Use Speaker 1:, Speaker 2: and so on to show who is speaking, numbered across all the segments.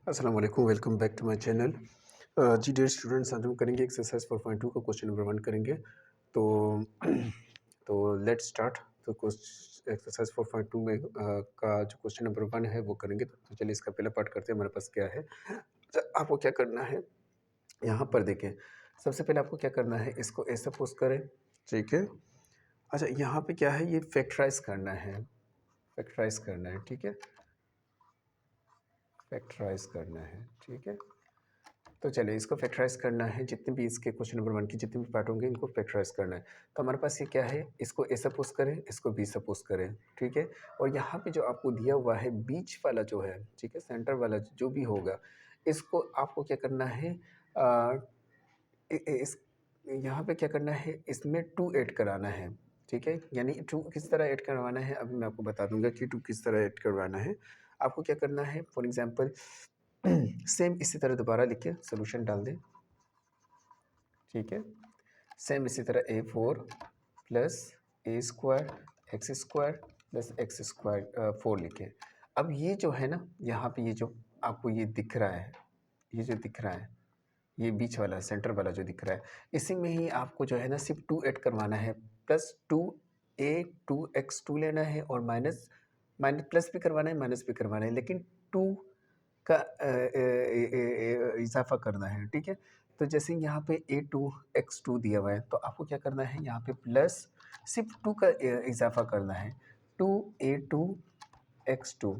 Speaker 1: अस्सलाम वालेकुम, welcome back to my channel. जी डियर स्टूडेंट्स, आज हम करेंगे एक्सरसाइज 4.2 का क्वेश्चन नंबर 1 करेंगे। तो तो लेट्स स्टार्ट। तो एक्सरसाइज 4.2 में का जो क्वेश्चन नंबर 1 है वो करेंगे। तो चलिए इसका पहला पार्ट करते हैं। हमारे पास क्या है, अच्छा आपको क्या करना है यहाँ पर देखें। सबसे पहले आपको क्या करना है, इसको ए सपोज करें, ठीक है। अच्छा यहाँ पे क्या है, ये फैक्टराइज करना है, फैक्टराइज करना है, ठीक है, फैक्टराइज करना है, ठीक है। तो चलिए इसको फैक्टराइज करना है, जितने भी इसके क्वेश्चन नंबर 1 के जितने भी पार्ट होंगे इनको फैक्टराइज करना है। तो हमारे पास ये क्या है, इसको ए सपोज करें, इसको बी सपोज करें, ठीक है। और यहाँ पे जो आपको दिया हुआ है बीच वाला जो है, ठीक है, सेंटर वाला जो भी होगा, इसको आपको क्या करना है, आ, इस यहाँ पे क्या करना है, इसमें 2 ऐड कराना है, ठीक है। यानी 2 किस तरह ऐड करवाना है, अभी मैं आपको बता दूंगा कि 2 किस तरह ऐड करवाना है। आपको क्या करना है, फॉर एग्जांपल सेम इसी तरह दोबारा लिख के सोल्यूशन डाल दें, ठीक है। सेम इसी तरह A4 plus A square X square plus X square 4 लिखें। अब ये जो है ना, यहाँ पे ये जो आपको ये दिख रहा है, ये जो दिख रहा है, ये बीच वाला सेंटर वाला जो दिख रहा है, इसी में ही आपको जो है ना सिर्फ 2 ऐड करवाना है। प्लस 2A 2x2 लेना है और माइनस माइनस प्लस भी करवाना है, माइनस भी करवाना है, लेकिन 2 का इजाफा करना है, ठीक है। तो जैसे यहाँ पे A2x2 दिया हुआ है, तो आपको क्या करना है, यहाँ पे प्लस सिर्फ 2 का इजाफा करना है, 2A2x2।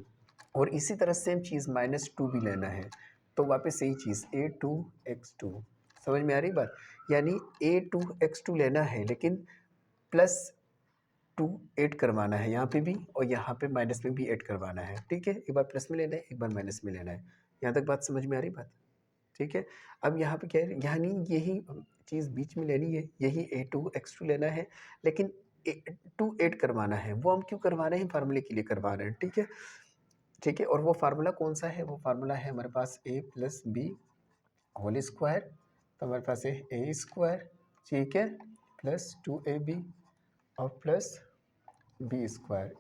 Speaker 1: और इसी तरह सेम चीज़ -2 भी लेना है, तो वापस यही चीज़ A2x2। समझ में आ रही बात, यानी A2x2 लेना है, लेकिन प्लस 2 ऐड करवाना है यहाँ पे भी, और यहाँ पे माइनस में भी ऐड करवाना है, ठीक है। एक बार प्लस में लेना है, एक बार माइनस में लेना है। यहाँ तक बात समझ में आ रही बात, ठीक है। अब यहाँ पे क्या है, यानी यही चीज़ बीच में लेनी है, यही A2x2 लेना है, लेकिन 2 ऐड करवाना है। वो हम क्यों करवा रहे हैं, फार्मूले के लिए करवा रहे हैं, ठीक है, ठीक है। और वो फार्मूला कौन सा है, वो फार्मूला है हमारे पास a plus B whole square. तो हमारे पास है ए स्क्वायर, ठीक है, प्लस 2AB और प्लस बी स्क्वायर।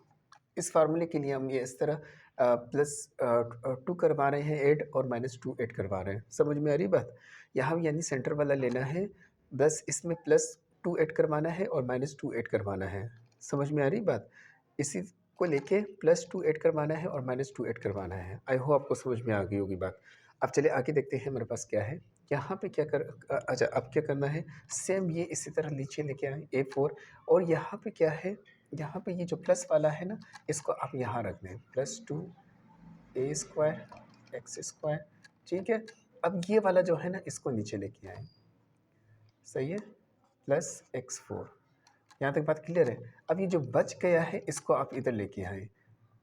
Speaker 1: इस फार्मूले के लिए हम ये इस तरह प्लस 2 करवा रहे हैं ऐड, और -2 ऐड करवा रहे हैं। समझ में आ रही बात, यहाँ यानी सेंटर वाला लेना है, बस इसमें प्लस 2 ऐड करवाना है और -2 ऐड करवाना है। समझ में आ रही बात, इसी को लेके प्लस 2 ऐड करवाना है और -2 ऐड करवाना है। आई होप आपको समझ में आ गई होगी बात। अब चलिए आगे देखते हैं हमारे पास क्या है। यहाँ पे क्या कर अच्छा अब क्या करना है, सेम ये इसी तरह नीचे लेके आए A4, और यहाँ पे क्या है, यहाँ पे ये जो प्लस वाला है ना, इसको आप यहाँ रख दें, plus 2A square X square, ठीक है। अब ये वाला जो है ना, इसको नीचे लेके आए, सही है, प्लस x4। यहाँ तक बात क्लियर है। अब ये जो बच गया है, इसको आप इधर लेके आए,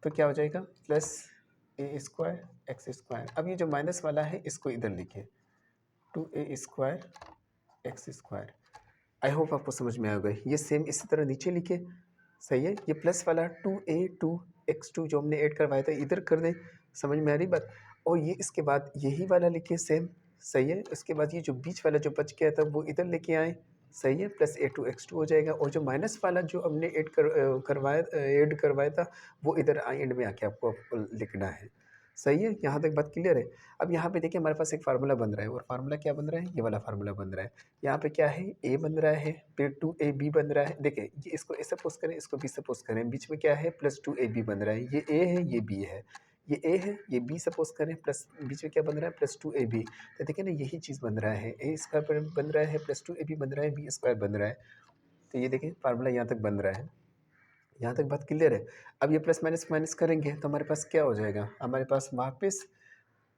Speaker 1: तो क्या हो जाएगा, plus A square X square. अब ये जो माइनस वाला है, इसको इधर लिखे, 2A square X square. I hope आपको समझ में आ गए। ये सेम इसी तरह नीचे लिखे, सही है। ये प्लस वाला 2A 2x2 जो हमने ऐड करवाया था, इधर कर दें। समझ में आ रही बात, और ये इसके बाद यही वाला लिखे सेम, सही है। इसके बाद ये जो बीच वाला जो बच गया था, वो इधर लेके आए, सही है, प्लस A2x2 हो जाएगा। और जो माइनस वाला जो हमने ऐड करवाया था, वो इधर एंड में आके आपको लिखना है, सही है। यहाँ तक बात क्लियर है। अब यहाँ पे देखिए हमारे पास एक फार्मूला बन रहा है, और फार्मूला क्या बन रहा है, ये वाला फार्मूला बन रहा है। यहाँ पे क्या है, ए बन रहा है, फिर 2AB बन रहा है। देखिए ये इसको ए सपोज करें, इसको बी सपोज करें, बीच में क्या है, प्लस 2AB बन रहा है। ये ए है, ये बी है, ये ए है, ये बी सपोज करें, प्लस बीच में क्या बन रहा है, प्लस 2AB। तो देखिए ना, यही चीज़ बन रहा है, ए स्क्वायर बन रहा है, प्लस 2AB बन रहा है, बी स्क्वायर बन रहा है। तो ये देखिए फार्मूला यहाँ तक बन रहा है। यहाँ तक बात क्लियर है। अब ये प्लस माइनस माइनस करेंगे तो हमारे पास क्या हो जाएगा, हमारे पास वापस,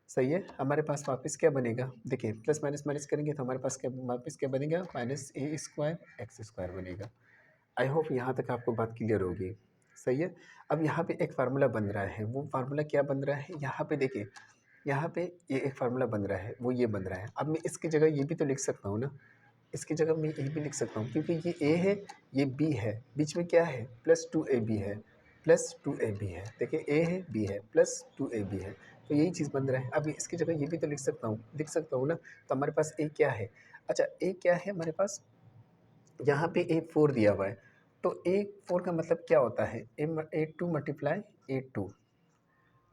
Speaker 1: सही है, हमारे पास वापस क्या बनेगा, देखिए प्लस माइनस माइनस करेंगे तो हमारे पास क्या वापस क्या बनेगा, -A स्क्वायर एक्स स्क्वायर बनेगा। आई होप यहाँ तक आपको बात क्लियर होगी, सही है। अब यहाँ पे एक फार्मूला बन रहा है, वो फार्मूला क्या बन रहा है, यहाँ पे देखिए, यहाँ पे ये एक फार्मूला बन रहा है, वो ये बन रहा है। अब मैं इसकी जगह ये भी तो लिख सकता हूँ ना, इसकी जगह मैं ये भी लिख सकता हूँ, क्योंकि ये ए है, ये बी है, बीच में क्या है, प्लस 2AB है, प्लस 2AB है। देखिए ए है, बी है, प्लस 2AB है, तो यही चीज़ बन रहा है। अब इसकी जगह ये भी तो लिख सकता हूँ ना। तो हमारे पास ए क्या है, अच्छा ए क्या है हमारे पास, यहाँ पे A4 दिया हुआ है, तो A4 का मतलब क्या होता है, A2 मल्टीप्लाई A2,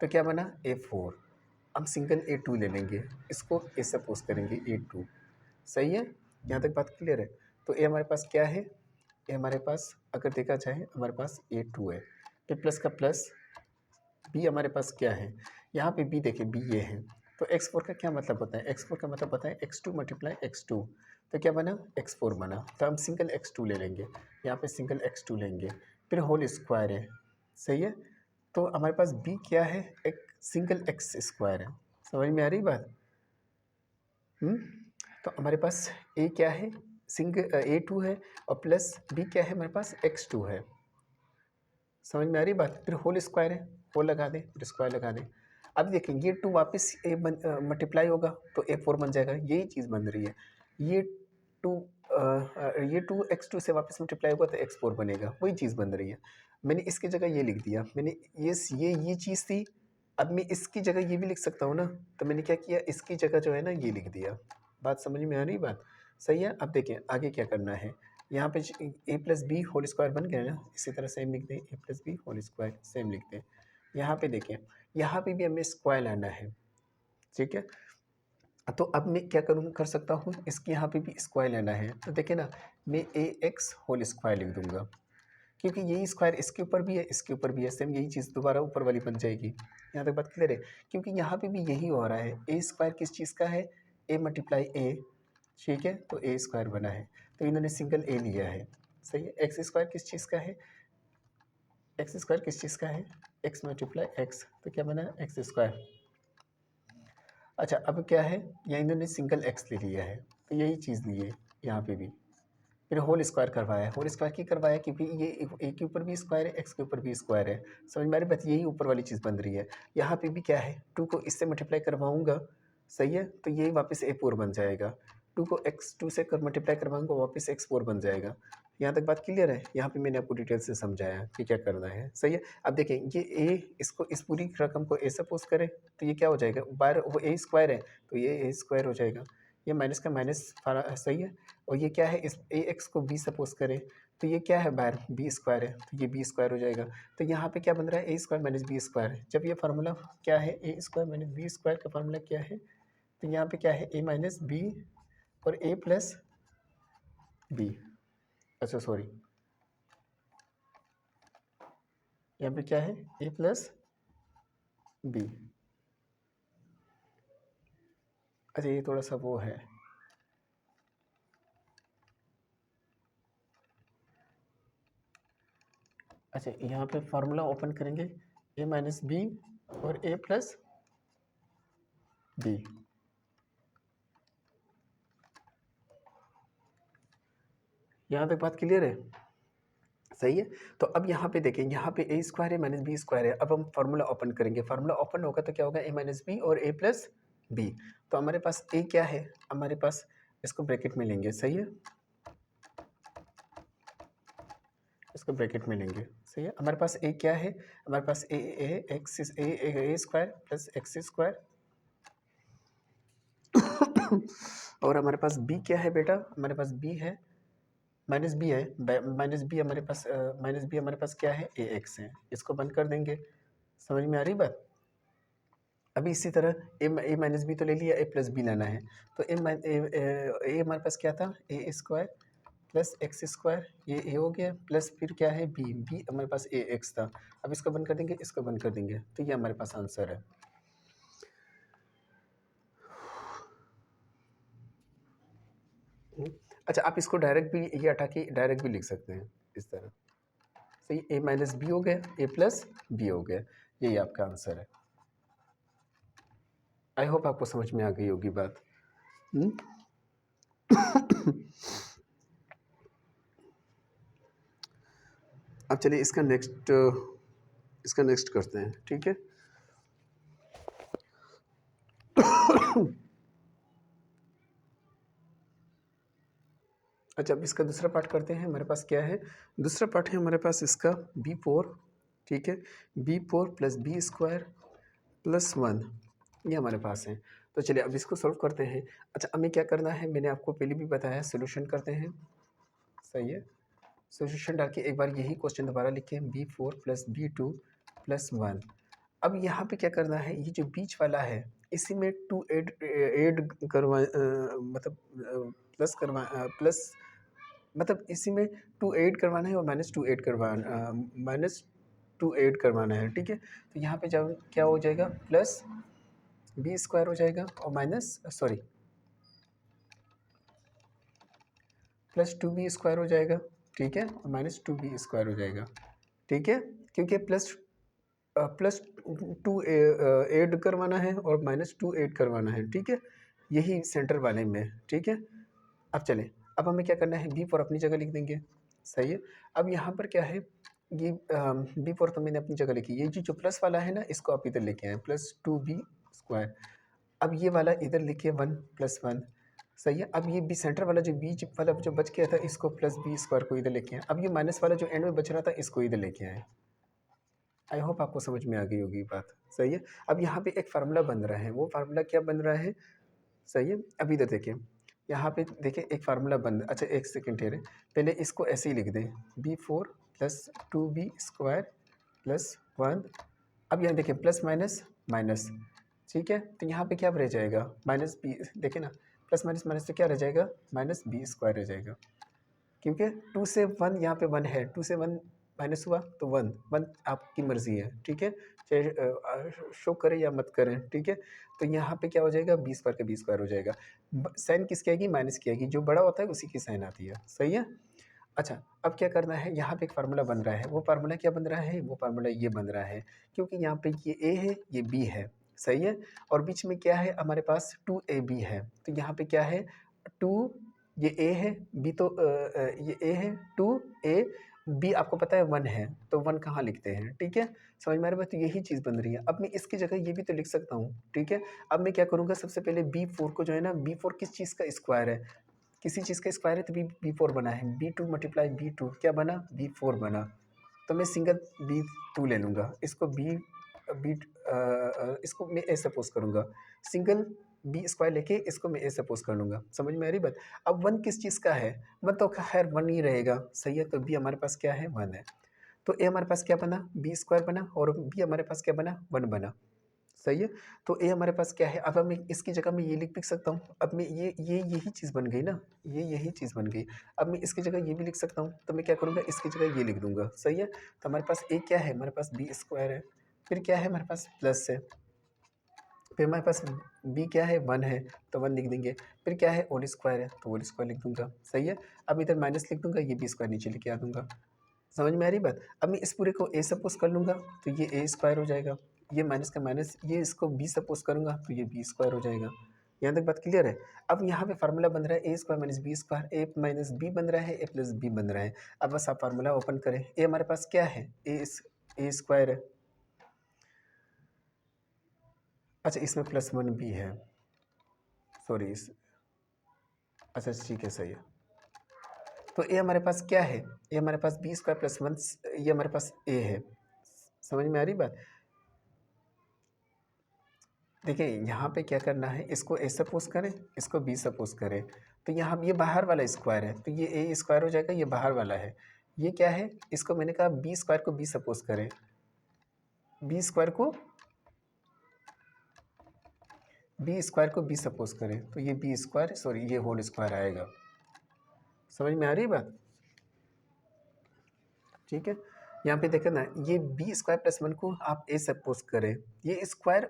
Speaker 1: तो क्या बना A4, हम सिंगल A2 ले लेंगे, इसको ए सपोज करेंगे A2, सही है, यहाँ तक बात क्लियर है। तो ए हमारे पास क्या है, ए हमारे पास अगर देखा जाए हमारे पास A2 है, फिर प्लस का प्लस, बी हमारे पास क्या है, यहाँ पे बी देखिए बी ये है। तो x4 का क्या मतलब होता है, x4 का मतलब होता है x2 मल्टीप्लाई x2, तो क्या बना x4 बना। तो हम सिंगल x2 ले लेंगे, यहाँ पे सिंगल x2 लेंगे, फिर होल स्क्वायर है, सही है। तो हमारे पास b क्या है, एक सिंगल x स्क्वायर है, समझ में आ रही बात। तो हमारे पास a क्या है, A2 है, और प्लस b क्या है हमारे पास x2 है, समझ में आ रही बात। फिर होल स्क्वायर है, होल लगा दें, फिर स्क्वायर लगा दें। अब देखें ये 2 वापस मल्टीप्लाई होगा तो A4 बन जाएगा, यही चीज़ बन रही है। ये 2 ये 2x2 से वापस मल्टीप्लाई होगा तो x4 बनेगा, वही चीज़ बन रही है। मैंने इसकी जगह ये लिख दिया, मैंने ये चीज़ थी, अब मैं इसकी जगह ये भी लिख सकता हूँ ना, तो मैंने क्या किया, इसकी जगह जो है ना ये लिख दिया। बात समझ में आ रही बात, सही है। अब देखें आगे क्या करना है, यहाँ पे a plus B whole square बन गया ना, इसी तरह सेम लिख दें, a plus B whole square same लिख दें। यहाँ पे देखें, यहाँ पे भी हमें स्क्वायर लाना है, ठीक है। तो अब मैं क्या करूँ, कर सकता हूँ, इसके यहाँ पे भी स्क्वायर लेना है, तो देखें ना, मैं ए एक्स होल स्क्वायर लिख दूंगा, क्योंकि यही स्क्वायर इसके ऊपर भी है, इसके ऊपर भी है, सेम यही चीज़ दोबारा ऊपर वाली बन जाएगी। यहाँ तक बात क्लियर है, क्योंकि यहाँ पे भी यही हो रहा है, ए स्क्वायर किस चीज़ का है, ए मल्टीप्लाई ए, ठीक है, तो ए स्क्वायर बना है, तो इन्होंने सिंगल ए लिया है, सही है। एक्स स्क्वायर किस चीज़ का है, एक्स स्क्वायर किस चीज़ का है, एक्स मल्टीप्लाई एक्स, तो क्या बना एक्स स्क्वायर। अच्छा अब क्या है, यहाँ इन्होंने सिंगल एक्स ले लिया है, तो यही चीज़ ली है यहाँ पे भी, फिर होल स्क्वायर करवाया है। होल स्क्वायर क्यों करवाया, क्योंकि ये ए के ऊपर भी स्क्वायर है, एक्स के ऊपर भी स्क्वायर है, समझ में आ रही बात, यही ऊपर वाली चीज़ बन रही है। यहाँ पे भी क्या है, 2 को इससे मल्टीप्लाई करवाऊंगा, सही है, तो ये वापस A4 बन जाएगा। 2 को x2 से मल्टीप्लाई करवाऊंगा, वापस x4 बन जाएगा। यहाँ तक बात क्लियर है, यहाँ पे मैंने आपको डिटेल से समझाया कि क्या करना है, सही है। अब देखें ये a, इसको इस पूरी रकम को a सपोज करें, तो ये क्या हो जाएगा, बाहर वो a स्क्वायर है तो ये a स्क्वायर हो जाएगा, ये माइनस का माइनस, सही है। और ये क्या है, इस ए एक्स को बी सपोज करें, तो ये क्या है, बाहर बी स्क्वायर है, तो ये बी स्क्वायर हो जाएगा। तो यहाँ पे क्या बन रहा है, A square minus B square. जब ये फार्मूला क्या है, A square minus B square का फार्मूला क्या है, तो यहाँ पे क्या है, ए माइनस बी और ए प्लस बी, अच्छा सॉरी, यहाँ पे क्या है, ए प्लस बी। अच्छा ये थोड़ा सा वो है, अच्छा यहाँ पे फार्मूला ओपन करेंगे, ए माइनस बी और ए प्लस बी, यहाँ तक बात क्लियर है, सही है। तो अब यहाँ पे देखें, यहाँ पे ए स्क्वायर है माइनस बी स्क्वायर है, अब हम फार्मूला ओपन करेंगे, फार्मूला ओपन होगा तो क्या होगा, ए माइनस बी और ए प्लस बी। तो हमारे पास ए क्या है, हमारे पास इसको ब्रैकेट में लेंगे, सही है, इसको ब्रैकेट में लेंगे, सही है। हमारे पास ए क्या है, हमारे पास ए एक्स ए स्क्वायर प्लस एक्स स्क्वायर और हमारे पास बी क्या है बेटा, हमारे पास बी है माइनस बी है, माइनस बी हमारे पास, माइनस बी हमारे पास क्या है, ए एक्स है, इसको बंद कर देंगे, समझ में आ रही बात। अभी इसी तरह ए माइनस बी तो ले लिया, ए प्लस बी लाना है, तो ए हमारे पास क्या था, ए स्क्वायर प्लस एक्स स्क्वायर, ये ए हो गया, प्लस फिर क्या है बी, बी हमारे पास ए एक्स था। अब इसको बंद कर देंगे, इसको बंद कर देंगे, तो ये हमारे पास आंसर है। अच्छा आप इसको डायरेक्ट भी, ये हटा के डायरेक्ट भी लिख सकते हैं इस तरह, सही, ए माइनस बी हो गया, ए प्लस बी हो गया, यही आपका आंसर है। आई होप आपको समझ में आ गई होगी बात। अब चलिए इसका नेक्स्ट करते हैं, ठीक है। अच्छा अब इसका दूसरा पार्ट करते हैं, हमारे पास क्या है, दूसरा पार्ट है हमारे पास इसका b4, ठीक है, b4 plus B square plus 1, ये हमारे पास है। तो चलिए अब इसको सॉल्व करते हैं। अच्छा हमें क्या करना है, मैंने आपको पहले भी बताया, सोल्यूशन करते हैं, सही है। सोल्यूशन डाल के एक बार यही क्वेश्चन दोबारा लिखें, b4 प्लस b2 प्लस 1। अब यहाँ पे क्या करना है, ये जो बीच वाला है इसी में टू ऐड ऐड करवा मतलब प्लस करवा प्लस मतलब इसी में टू ऐड करवाना है और माइनस टू ऐड करवाना है, ठीक है। तो यहाँ पे जब क्या हो जाएगा, प्लस बी स्क्वायर हो जाएगा और minus sorry plus two B square हो जाएगा, ठीक है, और माइनस टू बी स्क्वायर हो जाएगा, ठीक है। क्योंकि प्लस टू ऐड करवाना है और माइनस टू ऐड करवाना है, ठीक है, यही सेंटर वाले में, ठीक है। अब चलें, अब हमें क्या करना है, बी फोर अपनी जगह लिख देंगे, सही है। अब यहाँ पर क्या है, ये बी फोर तो मैंने अपनी जगह लिखी, ये जो प्लस वाला है ना, इसको आप इधर लेके आए, प्लस टू बी स्क्वायर। अब ये वाला इधर लिखिए 1+1, सही है। अब ये बी सेंटर वाला जो बीच वाला जो बच गया था, इसको प्लस बी स्क्वायर को इधर लेके आए। अब ये माइनस वाला जो एंड में बच रहा था, इसको इधर लेके आए। आई होप आपको समझ में आ गई होगी बात, सही है। अब यहाँ पे एक फार्मूला बन रहा है, वो फार्मूला क्या बन रहा है, सही है। अब इधर देखिए, यहाँ पे देखिए एक फार्मूला बन, अच्छा एक सेकेंड ठहरे, पहले इसको ऐसे ही लिख दें, B four plus two B square plus one. अब यहाँ देखिए प्लस माइनस माइनस, ठीक है। तो यहाँ पे क्या रह जाएगा, माइनस बी, देखिए ना, प्लस माइनस माइनस तो क्या रह जाएगा, माइनस बी स्क्वायर रह जाएगा। क्योंकि टू से वन यहाँ पे वन है, टू से वन माइनस हुआ तो वन, वन आपकी मर्ज़ी है, ठीक है, चाहे शो करें या मत करें, ठीक है। तो यहाँ पे क्या हो जाएगा, बी स्क्वायर का बी स्क्वायर हो जाएगा। साइन किसकी आएगी, माइनस की आएगी, जो बड़ा होता है उसी की साइन आती है, सही है। अच्छा, अब क्या करना है, यहाँ पे एक फार्मूला बन रहा है, वो फार्मूला क्या बन रहा है, वो फार्मूला ये बन रहा है, क्योंकि यहाँ पे ये ए है, ये बी है, सही है, और बीच में क्या है हमारे पास, टू ए बी है। तो यहाँ पे क्या है, टू, ये ए है, बी तो ये ए है, टू ए, बी आपको पता है वन है, तो वन कहाँ लिखते हैं, ठीक है, समझ में आ रहा है। तो यही चीज़ बन रही है। अब मैं इसकी जगह ये भी तो लिख सकता हूँ, ठीक है। अब मैं क्या करूँगा, सबसे पहले बी फोर को जो है ना, बी फोर किस चीज़ का स्क्वायर है, किसी चीज़ का स्क्वायर है, तो बी फोर बना है, B two multiply B two क्या बना, बी फोर बना। तो मैं सिंगल बी टू ले लूँगा, इसको बी बी इसको मैं ए सपोज करूँगा, सिंगल बी स्क्वायर लेके इसको मैं ए सपोज कर लूँगा, समझ में आ रही बात। अब वन किस चीज़ का है, वन तो खैर वन ही रहेगा, सही है। तो बी हमारे पास क्या है, वन है। तो ए हमारे पास क्या बना, बी स्क्वायर बना, और बी हमारे पास क्या बना, वन बना, सही है। तो ए हमारे पास क्या है, अब मैं इसकी जगह में ये लिख भी सकता हूँ। अब मैं ये यही चीज़ बन गई ना, ये यही चीज़ बन गई। अब मैं इसकी जगह ये भी लिख सकता हूँ, तो मैं क्या करूँगा, इसकी जगह ये लिख दूँगा, सही है। तो हमारे पास ए क्या है, हमारे पास बी स्क्वायर है, फिर क्या है हमारे पास, प्लस है, फिर हमारे पास बी क्या है, वन है, तो वन लिख देंगे, फिर क्या है, होल स्क्वायर है, तो होल स्क्वायर लिख दूँगा, सही है। अब इधर माइनस लिख दूँगा, ये बी स्क्वायर नीचे लेके आ दूँगा, समझ में आ रही बात। अब मैं इस पूरे को ए सपोज कर लूँगा, तो ये ए स्क्वायर हो जाएगा, ये माइनस का माइनस, ये इसको बी सपोज करूँगा, तो ये बी स्क्वायर हो जाएगा। यहाँ तक बात क्लियर है। अब यहाँ पे फार्मूला बन रहा है A square minus B square, A minus B बन रहा है, ए प्लस बी बन रहा है। अब बस आप फार्मूला ओपन करें, ए हमारे पास क्या है, ए स्क्वायर है, अच्छा इसमें प्लस वन भी है, सॉरी इस, अच्छा ठीक है, सही है। तो ए हमारे पास क्या है, ये हमारे पास बी स्क्वायर प्लस वन, ये हमारे पास ए है, समझ में आ रही बात। देखिए यहाँ पे क्या करना है, इसको ए सपोज करें, इसको बी सपोज करें, तो यहाँ ये बाहर वाला स्क्वायर है, तो ये ए स्क्वायर हो जाएगा, ये बाहर वाला है, ये क्या है, इसको मैंने कहा बी स्क्वायर को बी सपोज करें, बी स्क्वायर को बी सपोज करें, तो ये बी स्क्वायर सॉरी ये होल स्क्वायर आएगा, समझ में आ रही बात, ठीक है। यहाँ पे देखो ना, ये बी स्क्वायर प्लस वन को आप ए सपोज करें, ये स्क्वायर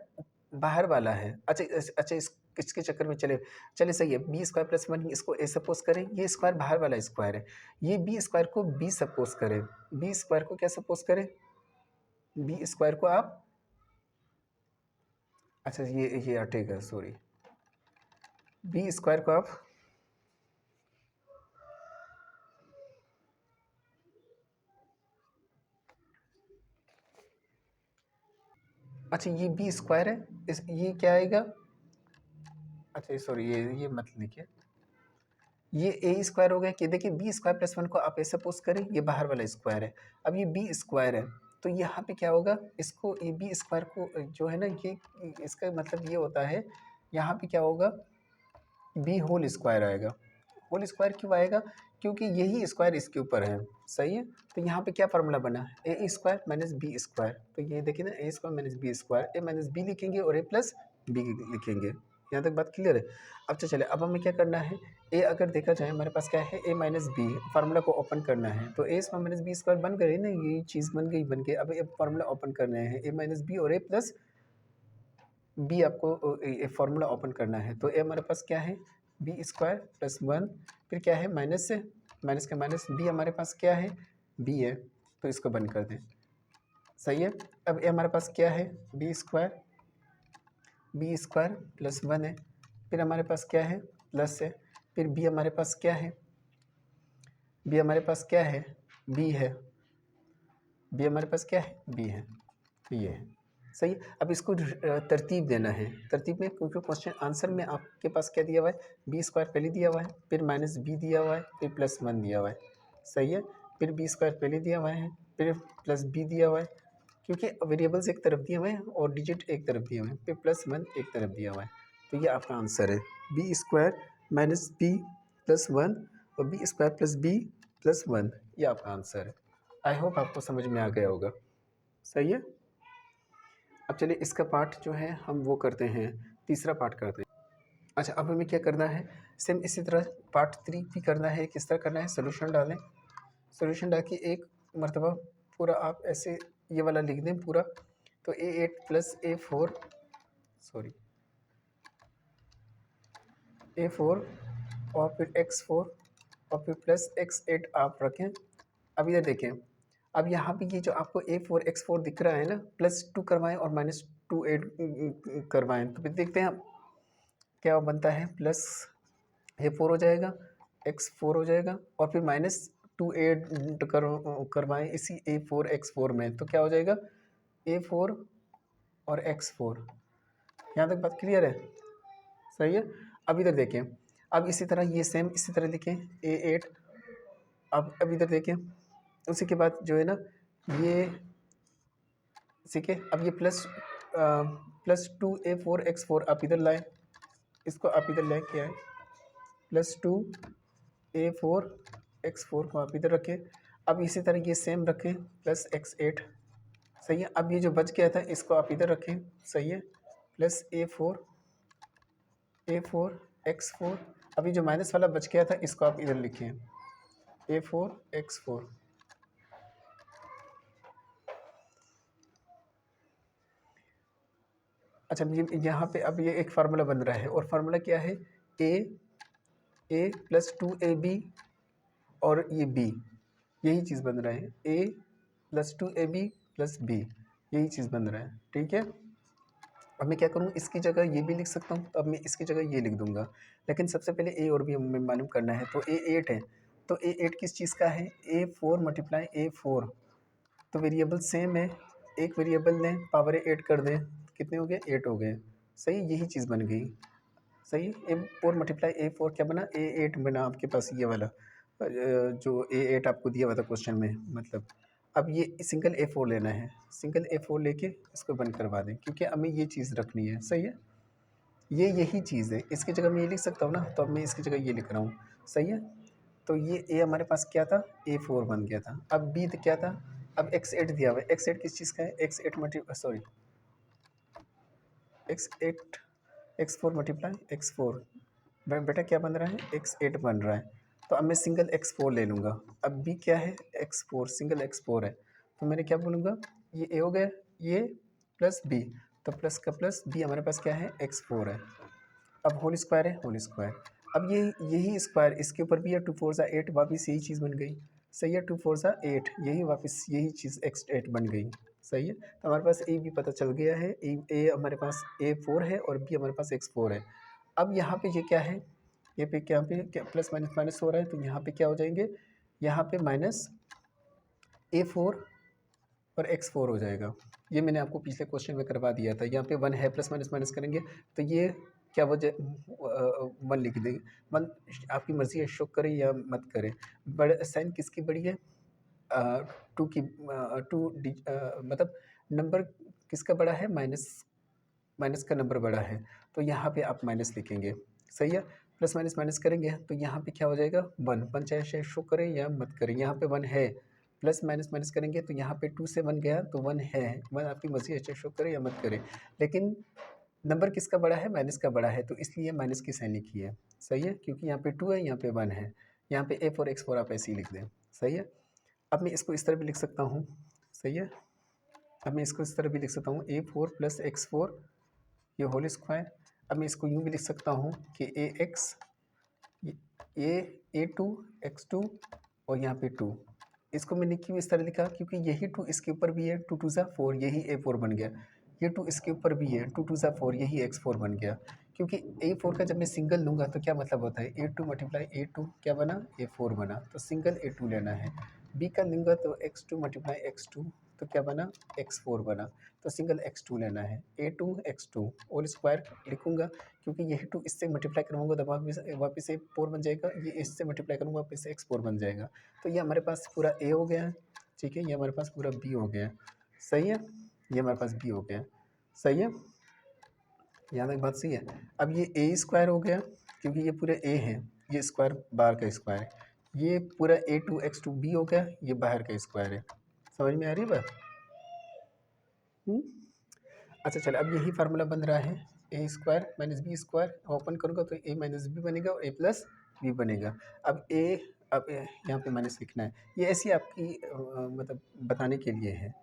Speaker 1: बाहर वाला है, अच्छा अच्छा इसके चक्कर में चले चले, सही है, बी स्क्वायर प्लस वन इसको ए सपोज करें, ये स्क्वायर बाहर वाला स्क्वायर है, ये बी स्क्वायर को बी सपोज करें, बी स्क्वायर को क्या सपोज करें, बी स्क्वायर को आप, अच्छा ये हटेगा सॉरी, बी स्क्वायर को आप, अच्छा ये बी स्क्वायर है, इस ये क्या आएगा, अच्छा सॉरी ये मत लिखिए, ये ए स्क्वायर हो गया, कि देखिए बी स्क्वायर प्लस वन को आप ऐसे सपोज करें, ये बाहर वाला स्क्वायर है, अब ये बी स्क्वायर है, तो यहाँ पे क्या होगा, इसको ए बी स्क्वायर को जो है ना, ये इसका मतलब ये होता है, यहाँ पे क्या होगा, बी होल स्क्वायर आएगा, होल स्क्वायर क्यों आएगा, क्योंकि यही स्क्वायर इसके ऊपर है, सही है। तो यहाँ पे क्या फार्मूला बना, ए स्क्वायर माइनस बी स्क्वायर, तो ये देखिए ना, ए स्क्वायर माइनस बी स्क्वायर, ए माइनस बी लिखेंगे और ए प्लस बी लिखेंगे। यहाँ तक बात क्लियर है? अब तो चले, अब हमें क्या करना है, ए अगर देखा जाए हमारे पास क्या है, ए माइनस बी, फार्मूला को ओपन करना है, तो ए स्क्वायर माइनस बी स्क्वायर बन गई ना, ये चीज़ बन गई। अब ये फार्मूला ओपन करना है, ए माइनस बी और ए प्लस बी आपको ये फार्मूला ओपन करना है। तो ए हमारे पास क्या है, बी स्क्वायर प्लस 1, फिर क्या है माइनस से, माइनस का माइनस, बी हमारे पास क्या है, बी है, तो इसको बंद कर दें। सही है। अब ए हमारे पास क्या है, बी स्क्वायर प्लस 1 है, फिर हमारे पास क्या है, प्लस है, फिर बी हमारे पास क्या है, बी हमारे पास क्या है, बी है, बी हमारे पास क्या है, बी है, तो ये है। सही है। अब इसको तरतीब देना है, तरतीब में क्योंकि क्वेश्चन आंसर में आपके पास क्या दिया हुआ है, बी स्क्वायर पहले दिया हुआ है, फिर माइनस बी दिया हुआ है, फिर प्लस 1 दिया हुआ है। सही है। फिर बी स्क्वायर पहले दिया हुआ है, फिर प्लस बी दिया हुआ है, क्योंकि वेरिएबल्स एक तरफ दिए हुए हैं और डिजिट एक तरफ दिए हुए हैं, फिर प्लस 1 एक तरफ दिया हुआ है। तो ये आपका आंसर है, B square minus B plus 1 और B square plus B plus 1, ये आपका आंसर है। आई होप आपको समझ में आ गया होगा। सही है। अब चलिए इसका पार्ट जो है हम वो करते हैं, तीसरा पार्ट करते हैं। अच्छा, अब हमें क्या करना है, सेम इसी तरह पार्ट 3 भी करना है। किस तरह करना है, सोल्यूशन डालें, सोल्यूशन डाल के एक मरतबा पूरा आप ऐसे ये वाला लिख दें पूरा। तो A8 plus A4 sorry A4 और फिर X4 और फिर प्लस X8 आप रखें। अब इधर देखें, अब यहाँ पे ये जो आपको A4 X4 दिख रहा है ना, +2 करवाएं और -2 ऐड करवाएं, तो फिर देखते हैं आप क्या बनता है। प्लस A4 हो जाएगा, X4 हो जाएगा और फिर -2 ऐड करवाएं इसी A4 X4 में, तो क्या हो जाएगा, A4 और X4। यहाँ तक बात क्लियर है? सही है। अब इधर देखें, अब इसी तरह ये सेम इसी तरह लिखें A8। अब इधर देखें, उसी के बाद जो है ना ये ठीक है। अब ये +2 A4 X4 आप इधर लाएं, इसको आप इधर लाएं, क्या है, +2 A4 X4 को आप इधर रखें। अब इसी तरह ये सेम रखें प्लस X8। सही है। अब ये जो बच गया था इसको आप इधर रखें। सही है। Plus A4 X4। अभी जो माइनस वाला बच गया था इसको आप इधर लिखें, A4 X4। अच्छा, ये यहाँ पे अब ये एक फार्मूला बन रहा है और फार्मूला क्या है, A प्लस 2AB और ये B, यही चीज़ बन रहा है, A plus 2AB plus B, यही चीज़ बन रहा है। ठीक है। अब मैं क्या करूँ, इसकी जगह ये भी लिख सकता हूँ, अब मैं इसकी जगह ये लिख दूँगा, लेकिन सबसे पहले A और B हमें मालूम करना है। तो A8 है, तो A8 किस चीज़ का है, A4 मल्टीप्लाई A4, तो वेरिएबल सेम है, एक वेरिएबल लें, पावर 8 कर दें, कितने हो गए, 8 हो गए। सही, यही चीज़ बन गई। सही। A4 मल्टीप्लाई A4 क्या बना, A8 बना आपके पास ये वाला, जो A8 आपको दिया हुआ था क्वेश्चन में, मतलब अब ये सिंगल A4 लेना है, सिंगल A4 लेके इसको बंद करवा दें, क्योंकि हमें ये चीज़ रखनी है। सही है। ये यही चीज़ है, इसकी जगह मैं ये लिख सकता हूँ ना, तो अब मैं इसकी जगह ये लिख रहा हूँ। सही है। तो ये A हमारे पास क्या था, A4 बन गया था। अब B क्या था, अब X8 दिया हुआ है, X8 किस चीज़ का है, X8 X4 मल्टीप्लाई X4, बेटा क्या बन रहा है, X8 बन रहा है। तो अब मैं सिंगल X4 ले लूँगा। अब B क्या है, X4, सिंगल X4 है, तो मैंने क्या बोलूँगा, ये A हो गया, ये प्लस B, तो प्लस का प्लस B हमारे पास क्या है, X4 है। अब होल स्क्वायर है, होल स्क्वायर, अब ये यही स्क्वायर इसके ऊपर भी है, 2 4 ज़ा 8, वापस यही चीज़ बन गई। सही है। 2 4 ज़ा 8, यही वापस यही चीज़ X8 बन गई। सही है। तो हमारे पास A भी पता चल गया है, A हमारे पास A4 है और B हमारे पास X4 है। अब यहाँ पे ये क्या है, ये पे क्या पे क्या प्लस माइनस माइनस हो रहा है, तो यहाँ पे क्या हो जाएंगे, यहाँ पे माइनस A4 और X4 हो जाएगा। ये मैंने आपको पिछले क्वेश्चन में करवा दिया था। यहाँ पे 1 है, प्लस माइनस माइनस करेंगे तो ये क्या वजह 1 लिख देंगे। 1 आपकी मर्ज़ी है, शो करे या मत करे। बड़े साइन किसकी बड़ी है, 2 की, 2 मतलब नंबर किसका बड़ा है, माइनस, माइनस का नंबर बड़ा है, तो यहाँ पे आप माइनस लिखेंगे। सही है। प्लस माइनस माइनस करेंगे तो यहाँ पे क्या हो जाएगा, 1 चाहे शो करें या मत करें, यहाँ पे 1 है। प्लस माइनस माइनस करेंगे तो यहाँ पे 2 से 1 गया तो 1 है, 1 आपकी मर्ज़ी है, चाहे शो करे या मत करे। लेकिन नंबर किसका बड़ा है, माइनस का बड़ा है, तो इसलिए माइनस की साइन लिखी है। सही है, क्योंकि यहाँ पे 2 है, यहाँ पे 1 है, यहाँ पे a4 x4 आप ऐसे ही लिख दें। सही है, अब मैं इसको इस तरह भी लिख सकता हूँ। सही है, अब मैं इसको इस तरह भी लिख सकता हूँ a4 + x4 ये होल स्क्वायर। अब मैं इसको यूँ भी लिख सकता हूँ कि a2 x2 और यहाँ पे 2। इसको मैंने क्यों इस तरह लिखा, क्योंकि यही 2 इसके ऊपर भी है, 2 2 ज़ा 4, यही a4 बन गया। ये 2 इसके ऊपर भी है, 2 2 ज़ा 4, यही x4 बन गया। क्योंकि a4 का जब मैं सिंगल लूँगा तो क्या मतलब होता है, a2 × a2 क्या बना, a4 बना, तो सिंगल a2 लेना है। b का लूँगा तो x2 × x2 तो क्या बना, x4 बना, तो सिंगल x2 लेना है। a2 x2 होल स्क्वायर लिखूँगा, क्योंकि यही 2 इससे मल्टीप्लाई करूँगा तो वापस से 4 बन जाएगा, ये इससे मल्टीप्लाई करूँगा वापस से x4 बन जाएगा। तो ये हमारे पास पूरा a हो गया है, ठीक है, ये हमारे पास पूरा b हो गया है। सही है, ये हमारे पास b हो गया है। सही है, यहाँ तक बात सही है। अब ये a² हो गया, क्योंकि ये पूरे a है, ये स्क्वायर बाहर का स्क्वायर है। ये पूरा a2 x2 b हो गया, ये बाहर का स्क्वायर है। समझ में आ रही बात? अच्छा चलो, अब यही फार्मूला बन रहा है, a² - b²। ओपन करूँगा तो a - b बनेगा और a + b बनेगा। अब यहाँ पे माइनस लिखना है, ये ऐसी आपकी मतलब बताने के लिए है।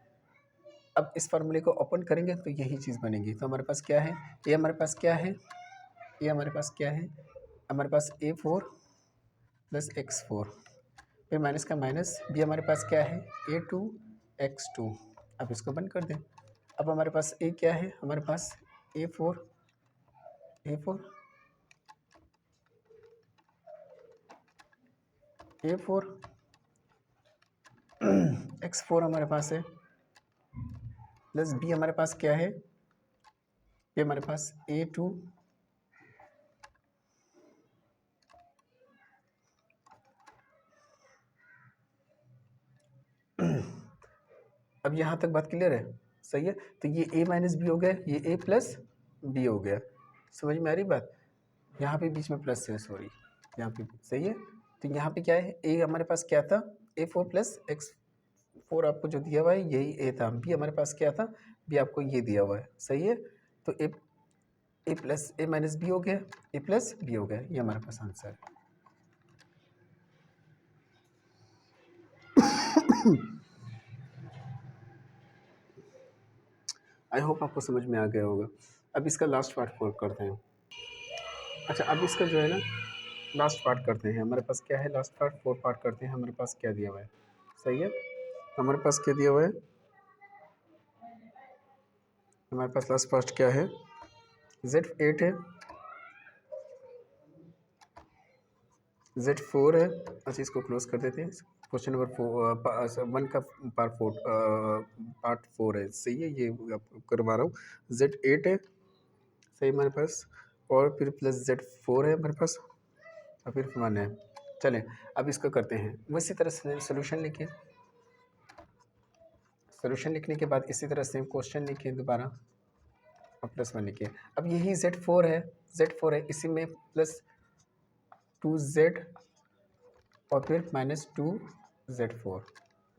Speaker 1: अब इस फार्मूले को ओपन करेंगे तो यही चीज़ बनेगी। तो हमारे पास क्या है, ये हमारे पास क्या है, ये हमारे पास क्या है, हमारे पास a4 + x4, फिर माइनस का माइनस, b हमारे पास क्या है, a2 x2। अब इसको बंद कर दें। अब हमारे पास a क्या है, हमारे पास a4 a4 a4 x4 हमारे पास है, प्लस b हमारे पास क्या है, ये हमारे पास a2 अब यहाँ तक बात क्लियर है? सही है, तो ये a - b हो गया, ये a + b हो गया। समझ में आ रही बात? यहाँ पे बीच में प्लस है, सॉरी, यहाँ पे सही है। तो यहाँ पे क्या है, a हमारे पास क्या था, a4 + x4 आपको जो दिया हुआ है यही a था। b हमारे पास क्या था, b आपको ये दिया हुआ है। सही है, तो a - b हो गया, a + b हो गया, ये हमारे पास आंसर है। आई होप आपको समझ में आ गया होगा। अब इसका लास्ट पार्ट फोर करते हैं। अच्छा, अब इसका जो है ना लास्ट पार्ट करते हैं। हमारे पास क्या है, लास्ट पार्ट 4 पार्ट करते हैं। हमारे पास क्या दिया हुआ है, सही है, हमारे पास क्या दिया हुआ है, हमारे पास लास्ट पार्ट क्या है, Z8 है, Z4 है। अच्छा, इसको क्लोज कर देते हैं। क्वेश्चन नंबर 1 का पार्ट 4 है, सही है, ये आप करवा रहा हूँ। Z8 है, सही हमारे पास, और फिर प्लस Z4 है हमारे पास, और फिर 1 है। चलें, अब इसको करते हैं उसी तरह से। सोल्यूशन लिखिए, सोल्यूशन लिखने के बाद इसी तरह से क्वेश्चन लिखिए दोबारा, और +1 लिखिए। अब यही Z4 है, Z4 है, इसी में +2Z और फिर -2Z4।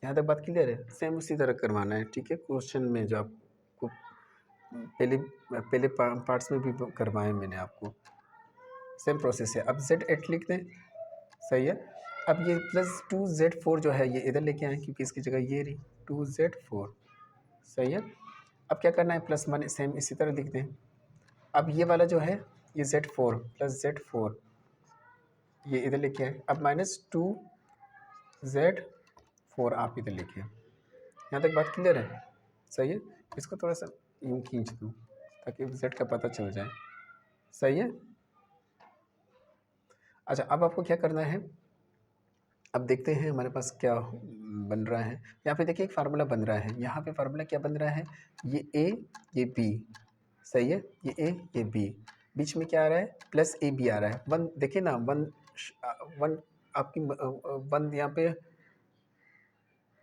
Speaker 1: यहाँ तक बात क्लियर है? सेम उसी तरह करवाना है, ठीक है। क्वेश्चन में जो आपको पहले पार्ट्स में भी करवाए मैंने आपको, सेम प्रोसेस है। अब Z8 लिख दें, सही है। अब ये +2Z4 जो है ये इधर लेके आए, क्योंकि इसकी जगह ये रही 2Z4, सही है। अब क्या करना है, +1 सेम इसी तरह लिख दें। अब ये वाला जो है, ये Z4 + Z4 ये इधर लेके आए। अब -2Z4 आप इधर लिखिए। यहाँ तक बात क्लियर है? सही है। इसको थोड़ा सा यूँ खींच दूँ ताकि Z का पता चल जाए, सही है। अच्छा, अब आपको क्या करना है, अब देखते हैं हमारे पास क्या बन रहा है। यहाँ पे देखिए एक फार्मूला बन रहा है, यहाँ पे फार्मूला क्या बन रहा है, ये a ये b, सही है, ये a ये b, बीच में क्या आ रहा है, +ab आ रहा है। 1 देखिए ना, 1 आपकी 1 यहाँ पे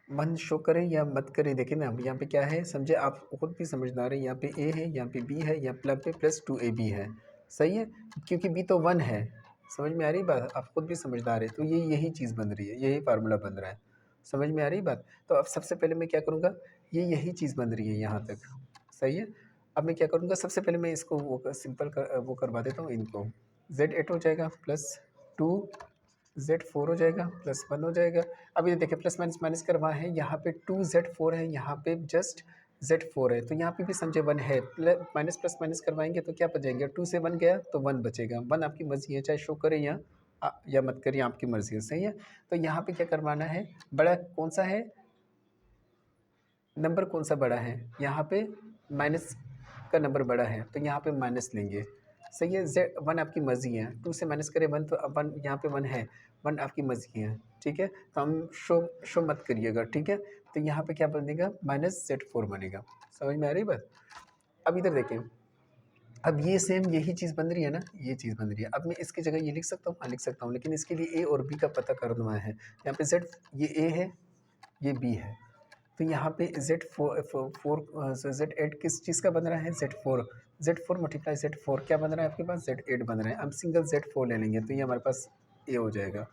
Speaker 1: 1 शो करें या मत करें, देखिए ना यहाँ पे क्या है, समझे, आप खुद भी समझदार हैं। यहाँ पे a है, यहाँ पे b है, यहाँ पे +2ab है, सही है, क्योंकि b तो 1 है। समझ में आ रही बात? आप खुद भी समझदार है, तो ये यही चीज़ बन रही है, यही फार्मूला बन रहा है। समझ में आ रही बात? तो अब सबसे पहले मैं क्या करूँगा, ये यही चीज़ बन रही है यहाँ तक, सही है। अब मैं क्या करूँगा, सबसे पहले मैं इसको वो सिंपल वो करवा देता हूँ इनको। Z8 हो जाएगा प्लस 2, Z4 हो जाएगा प्लस 1 हो जाएगा। अब ये देखिए प्लस माइनस माइनस करवा है, यहाँ पे 2Z4 है, यहाँ पे जस्ट Z4 है, तो यहाँ पे भी समझे 1 है। माइनस प्लस माइनस करवाएंगे तो क्या बचेंगे, 2 से 1 गया तो 1 बचेगा। 1 आपकी मर्जी है, चाहे शो करें या मत करिए, आपकी मर्जी है, सही है। तो यहाँ पे क्या करवाना है, बड़ा कौन सा है, नंबर कौन सा बड़ा है, यहाँ पे माइनस का नंबर बड़ा है तो यहाँ पे माइनस लेंगे, सही है। Z1 आपकी मर्जी है, 2 से माइनस करें 1 तो 1 यहाँ पे 1 है, 1 आपकी मर्जी है, ठीक है। तो हम शो मत करिएगा, ठीक है। तो यहाँ पे क्या बनेगा, -Z4 बनेगा। समझ में आ रही बात। अब इधर देखें, अब ये सेम यही चीज़ बन रही है ना, ये चीज़ बन रही है। अब मैं इसकी जगह ये लिख सकता हूँ, हाँ लिख सकता हूँ, लेकिन इसके लिए ए और बी का पता करना है। यहाँ पे Z ये ए है, ये बी है, तो यहाँ पे Z8 किस चीज़ का बन रहा है, Z4 मल्टीप्लाई Z4 क्या बन रहा है आपके पास, Z8 बन रहा है। हम सिंगल Z4 ले लेंगे तो ये हमारे पास ए हो जाएगा,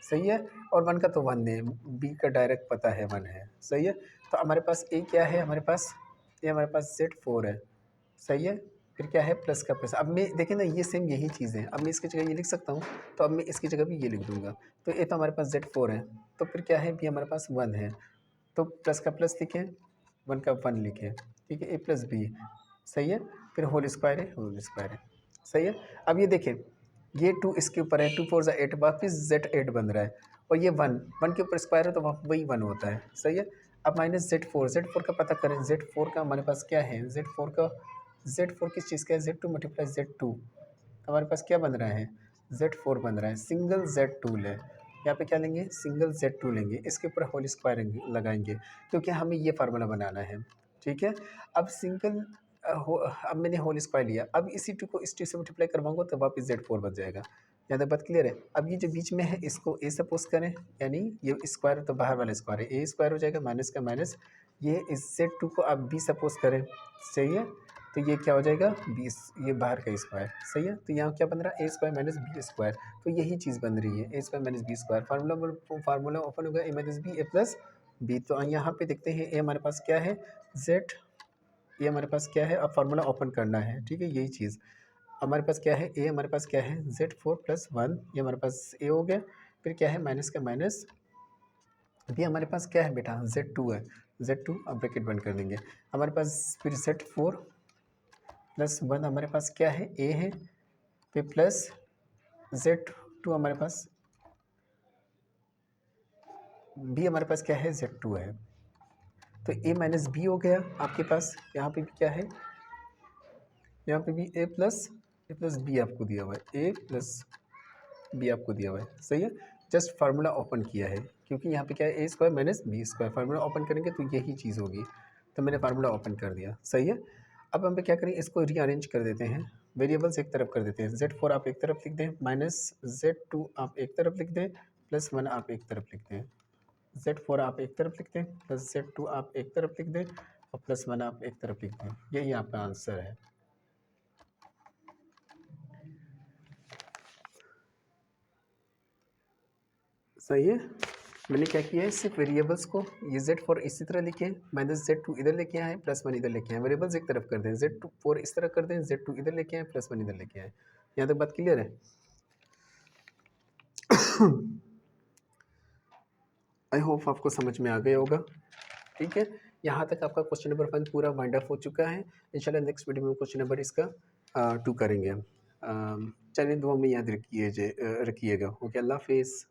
Speaker 1: सही है। और 1 का तो 1 है, बी का डायरेक्ट पता है 1 है, सही है। तो हमारे पास ए क्या है, हमारे पास ये हमारे पास Z4 है, सही है। फिर क्या है, प्लस का प्लस। अब मैं देखिए ना, ये सेम यही चीज़ है। अब मैं इसकी जगह ये लिख सकता हूँ, तो अब मैं इसकी जगह भी ये लिख दूंगा। तो ए तो हमारे पास Z4 है, तो फिर क्या है, बी हमारे पास 1 है, तो प्लस का प्लस लिखें, 1 का 1 लिखें, ठीक है। ए प्लस बी, सही है। फिर होल स्क्वायर है, होल स्क्वायर है, सही है। अब ये देखें, ये 2 इसके ऊपर है, 2 4 ज़ा 8, वापस Z8 बन रहा है, और ये 1 के ऊपर स्क्वायर है तो वही 1 होता है, सही है। अब -Z4 का पता करें। Z4 का हमारे पास क्या है, Z4 किस चीज़ का है, Z2 मल्टीप्लाई Z2, हमारे पास क्या बन रहा है, Z4 बन रहा है। सिंगल Z2 लें, यहाँ पे क्या लेंगे, सिंगल Z2 लेंगे, इसके ऊपर होल स्क्वायर लगाएंगे, क्योंकि हमें ये फार्मूला बनाना है, ठीक है। अब अब मैंने होल स्क्वायर लिया, अब इसी 2 को इस 2 से मल्टीप्लाई करवाऊंगा तो वापस Z4 बन जाएगा। यहाँ तक बात क्लियर है। अब ये जो बीच में है इसको ए सपोज करें, यानी ये स्क्वायर तो बाहर वाला स्क्वायर है, ए स्क्वायर हो जाएगा, माइनस का माइनस, ये इस Z2 को आप बी सपोज करें, सही है। तो ये क्या हो जाएगा, 20, ये बाहर का स्क्वायर, सही है। तो यहाँ क्या बन रहा है, A square minus B square, तो यही चीज़ बन रही है, A square minus B square. Formula open होगा, A minus B, A plus B. तो यहाँ पे देखते हैं, ए हमारे पास क्या है, जेड, ये हमारे पास क्या है, अब फार्मूला ओपन करना है, ठीक है। यही चीज़ हमारे पास क्या है, ए हमारे पास क्या है, Z4 + 1, ये हमारे पास ए हो गया। फिर क्या है, माइनस का माइनस, बी हमारे पास क्या है बेटा, Z2 है, Z2, अब ब्रैकेट बंद कर देंगे। हमारे पास फिर Z4 + 1 हमारे पास क्या है, ए है, फिर प्लस Z2 हमारे पास, बी हमारे पास क्या है, Z2 है। तो ए माइनस बी हो गया आपके पास। यहाँ पे भी क्या है, यहाँ पे भी ए प्लस बी आपको दिया हुआ है, ए प्लस बी आपको दिया हुआ है, सही है। जस्ट फार्मूला ओपन किया है, क्योंकि यहाँ पे क्या है, A square minus B square, formula open करेंगे तो यही चीज़ होगी, तो मैंने फार्मूला ओपन कर दिया, सही है। अब हम क्या करें, इसको रीअरेंज कर देते हैं, वेरिएबल्स एक तरफ कर देते हैं। Z4 आप एक तरफ लिख दें, -Z2 आप एक तरफ लिख दें, +1 आप एक तरफ लिख दें। Z4 आप एक तरफ लिख दें, प्लस Z2 आप एक तरफ लिख दें, और +1 आप एक तरफ लिख दें। यही आपका आंसर है। सही है। मैंने क्या किया है, सिर्फ वेरिएबल्स को, ये Z4 इसी तरह लिखे, -Z2 इधर लेके आए, +1 इधर लेके आए, वेरिएबल्स एक तरफ कर दें, Z4 इस तरह कर दें, Z2 इधर लेके आए, +1 इधर लेके आए। यहाँ तक बात क्लियर है। आई होप आपको समझ में आ गया होगा, ठीक है। यहाँ तक आपका क्वेश्चन नंबर 1 पूरा वाइंड अप हो चुका है। इंशाल्लाह नेक्स्ट वीडियो में क्वेश्चन नंबर इसका 2 करेंगे। चलिए दुआ में याद रखिएगा। ओके, अल्लाह हाफिज़।